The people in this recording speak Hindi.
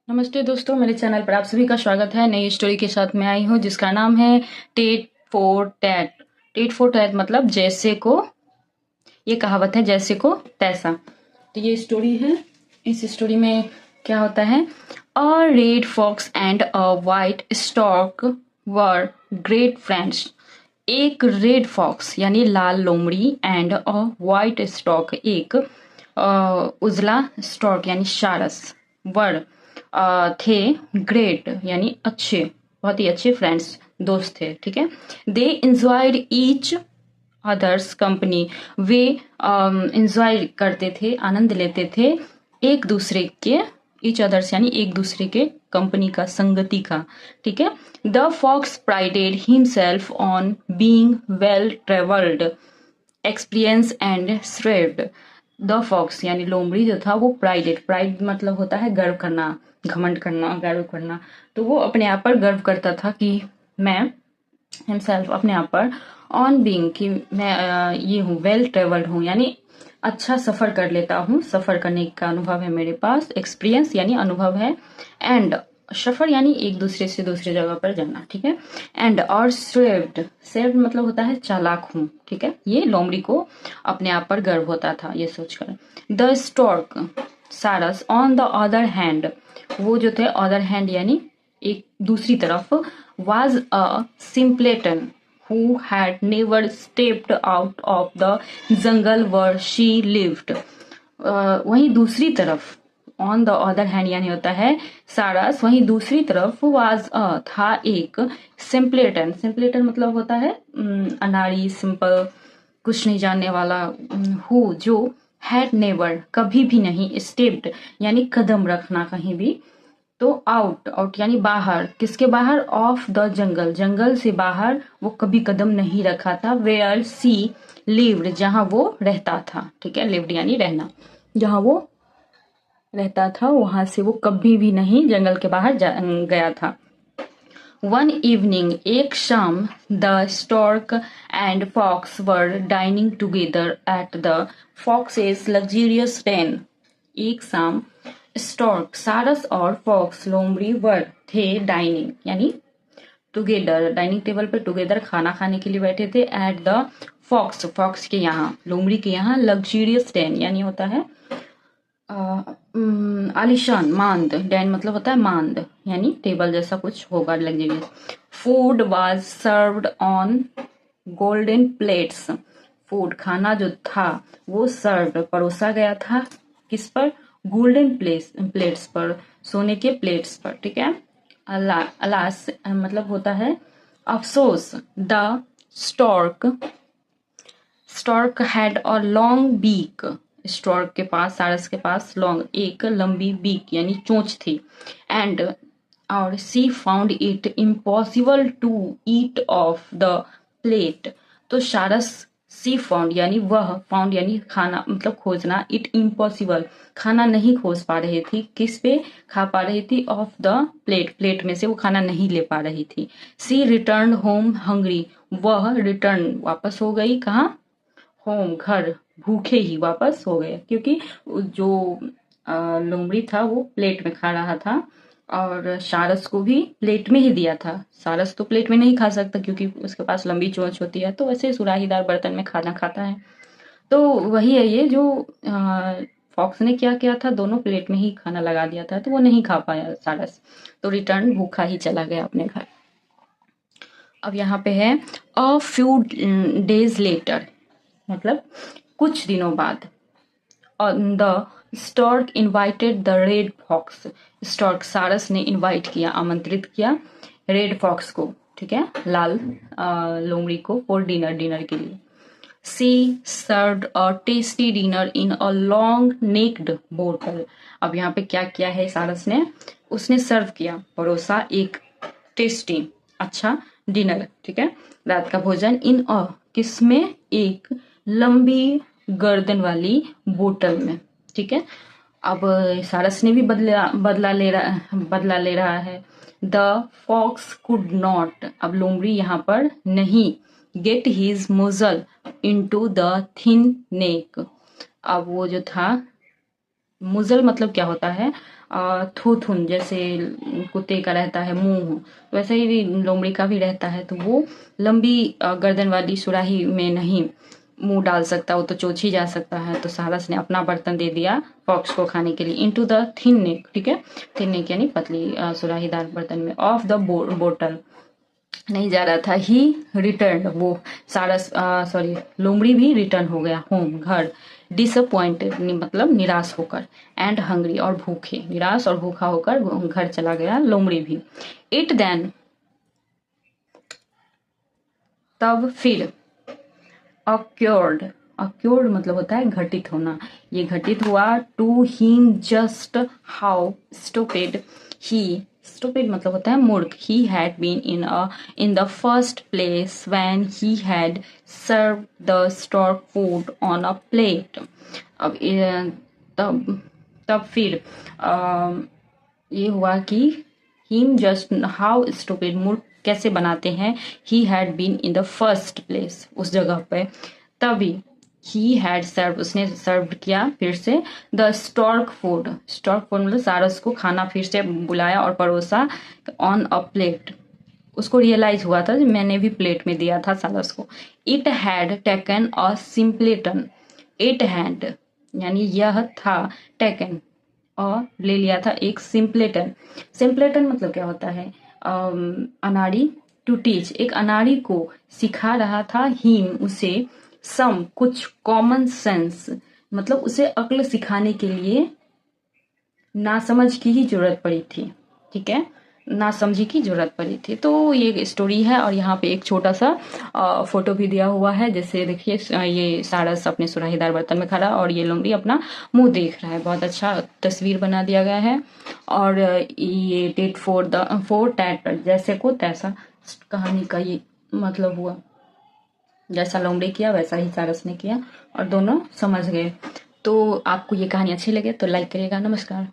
नमस्ते दोस्तों, मेरे चैनल पर आप सभी का स्वागत है। नई स्टोरी के साथ मैं आई हूँ जिसका नाम है tit for tat. Tit for tat मतलब जैसे को, ये कहावत है जैसे को तैसा। तो ये स्टोरी है। इस स्टोरी में क्या होता है, a red fox and a white stork were great friends. एक रेड फॉक्स यानी लाल लोमड़ी एंड अ वाइट स्टॉर्क एक उजला स्टॉर्क यानी सारस वर थे ग्रेट यानी अच्छे, बहुत ही अच्छे फ्रेंड्स, दोस्त थे। ठीक है। दे इंजॉयड ईच अदर्स कंपनी। वे इंजॉय करते थे, आनंद लेते थे एक दूसरे के, ईच अदर्स यानी एक दूसरे के कंपनी का, संगति का। ठीक है। The fox prided himself on being well travelled experienced and shrewd. The fox यानी लोमड़ी जो था वो प्राइडेड, प्राइड मतलब होता है गर्व करना, घमंड करना, गर्व करना। तो वो अपने आप पर गर्व करता था कि मैं, हिमसेल्फ अपने आप पर, ऑन बीइंग कि मैं ये हूँ, वेल ट्रेवल्ड हूँ यानी अच्छा सफर कर लेता हूँ, सफर करने का अनुभव है मेरे पास, एक्सपीरियंस यानी अनुभव है, एंड सफर यानी एक दूसरे से दूसरी जगह पर जाना। ठीक है। एंड और सेव्ड, सेव्ड मतलब होता है चालाक हूँ। ठीक है। ये लोमड़ी को अपने आप पर गर्व होता था ये सोचकर। द स्टॉर्क सारस ऑन द अदर हैंड, वो जो थे अदर हैंड यानी एक दूसरी तरफ, was a simpleton who had never stepped out of the jungle where she lived। वहीं दूसरी तरफ, ऑन द अदर हैंड यानी होता है सारस, वहीं दूसरी तरफ वाज था एक सिंपलेटन। सिंपलेटन मतलब होता है अनाड़ी, सिंपल, कुछ नहीं जानने वाला। हु जो, हैड नेवर कभी भी नहीं, स्टेप्ड यानी कदम रखना कहीं भी। तो आउट, आउट यानी बाहर, किसके बाहर, ऑफ द जंगल, जंगल से बाहर वो कभी कदम नहीं रखा था। वेयर सी लिव्ड, जहां वो रहता था। ठीक है। लिव्ड यानी रहना, जहां वो रहता था वहां से वो कभी भी नहीं जंगल के बाहर गया था। वन इवनिंग, एक शाम, the stork and fox were dining together at the fox's luxurious den. एक शाम स्टॉर्क सारस और फॉक्स लोमड़ी वर थे डाइनिंग यानी टुगेदर, डाइनिंग टेबल पर टुगेदर खाना खाने के लिए बैठे थे। एट द फॉक्स, फॉक्स के यहाँ, लोमड़ी के यहाँ, लग्जरियस डेन यानी होता है आलिशान, मांद। डैन मतलब होता है मांद यानी टेबल जैसा कुछ होगा, luxurious. Food was served on golden plates. Food खाना जो था वो सर्व्ड परोसा गया था, किस पर, गोल्डन प्लेट्स पर, सोने के प्लेट्स पर। ठीक है। अलास मतलब होता है अफसोस। The stork, stork had a long beak. Stork के पास, सारस के पास लॉन्ग एक लंबी बीक यानी चोंच थी। एंड और she found it impossible to eat off the plate. तो सारस, सी फाउंड यानी वह, फाउंड यानी खाना मतलब खोजना, इट इम्पॉसिबल खाना नहीं खोज पा रही थी, किस पे खा पा रही थी, ऑफ द प्लेट, प्लेट में से वो खाना नहीं ले पा रही थी। सी रिटर्न होम हंग्री, वह रिटर्न वापस हो गई, कहाँ, होम घर, भूखे ही वापस हो गए, क्योंकि जो लोमड़ी था वो प्लेट में खा रहा था और सारस को भी प्लेट में ही दिया था। सारस तो प्लेट में नहीं खा सकता क्योंकि उसके पास लंबी चोंच होती है, तो वैसे सुराहीदार बर्तन में खाना खाता है। तो वही है ये जो फॉक्स ने क्या किया था, दोनों प्लेट में ही खाना लगा दिया था, तो वो नहीं खा पाया सारस, तो रिटर्न भूखा ही चला गया अपने घर। अब यहाँ पे है अ फ्यू डेज लेटर, मतलब कुछ दिनों बाद। On the stork invited the red fox, stork सारस ने इनवाइट किया, आमंत्रित किया रेड फॉक्स को, ठीक है, लाल लोमड़ी को, फॉर डिनर, डिनर के लिए। She served a tasty dinner in a long necked bottle. अब यहाँ पे क्या किया है सारस ने, उसने सर्व किया, परोसा एक टेस्टी, अच्छा डिनर, ठीक है, रात का भोजन, इन अ किसमें, एक लंबी गर्दन वाली बोतल में। ठीक है। अब सारस ने भी बदला ले रहा है। द फॉक्स कुड नॉट, अब लोमड़ी यहाँ पर नहीं, get his muzzle into the thin neck. अब वो जो था, मुजल मतलब क्या होता है, थूथुन जैसे कुत्ते का रहता है मुंह, वैसे ही लोमड़ी का भी रहता है। तो वो लंबी गर्दन वाली सुराही में नहीं मुंह डाल सकता, वो तो चोंच ही जा सकता है। तो सारस ने अपना बर्तन दे दिया फॉक्स को खाने के लिए, इनटू द थिन नेक, ठीक है, थिन नेक यानी पतली सुराहीदार बर्तन में, ऑफ द बोटल, नहीं जा रहा था। ही रिटर्न, वो सारस सॉरी लोमड़ी भी रिटर्न हो गया होम, घर, डिसअपॉइंटेड मतलब निराश होकर, एंड हंग्री और भूखे, निराश और भूखा होकर घर चला गया लोमड़ी भी। इट देन, तब फिर, अक्योर्ड, अक्योर्ड मतलब होता है घटित होना, ये घटित हुआ, to him just how stupid he, stupid मतलब होता है मूर्ख, he had been in the first place when he had served the stork food on a plate. अब तब फिर ये हुआ कि हिम जस्ट हाउ स्टूपिड मूर्ख कैसे बनाते हैं, he had been in the first place उस जगह पे, तभी ही हैड सर्व उसने सर्व किया फिर से, the stork food, stork food मतलब सारस को खाना फिर से बुलाया और परोसा, ऑन अ प्लेट, उसको रियलाइज हुआ था मैंने भी प्लेट में दिया था सारस को। It had taken a simpleton, it had यानी यह था, टेकन और ले लिया था एक सिंपलेटन, सिंपलेटन मतलब क्या होता है, अनाड़ी, टू टीच एक अनाड़ी को सिखा रहा था, हिम उसे, सम कुछ, कॉमन सेंस मतलब उसे अक्ल सिखाने के लिए नासमझ की ही जरूरत पड़ी थी, ठीक है, नासमझी की जरूरत पड़ी थी। तो ये स्टोरी है और यहाँ पे एक छोटा सा फोटो भी दिया हुआ है, जैसे देखिए ये सारस अपने सुराहीदार बर्तन में खड़ा और ये लोमड़ी अपना मुंह देख रहा है, बहुत अच्छा तस्वीर बना दिया गया है। और ये टेट फोर टैट, जैसे को तैसा कहानी का ये मतलब हुआ, जैसा लोमड़ी किया वैसा ही सारस ने किया और दोनों समझ गए। तो आपको ये कहानी अच्छी लगे तो लाइक करिएगा। नमस्कार।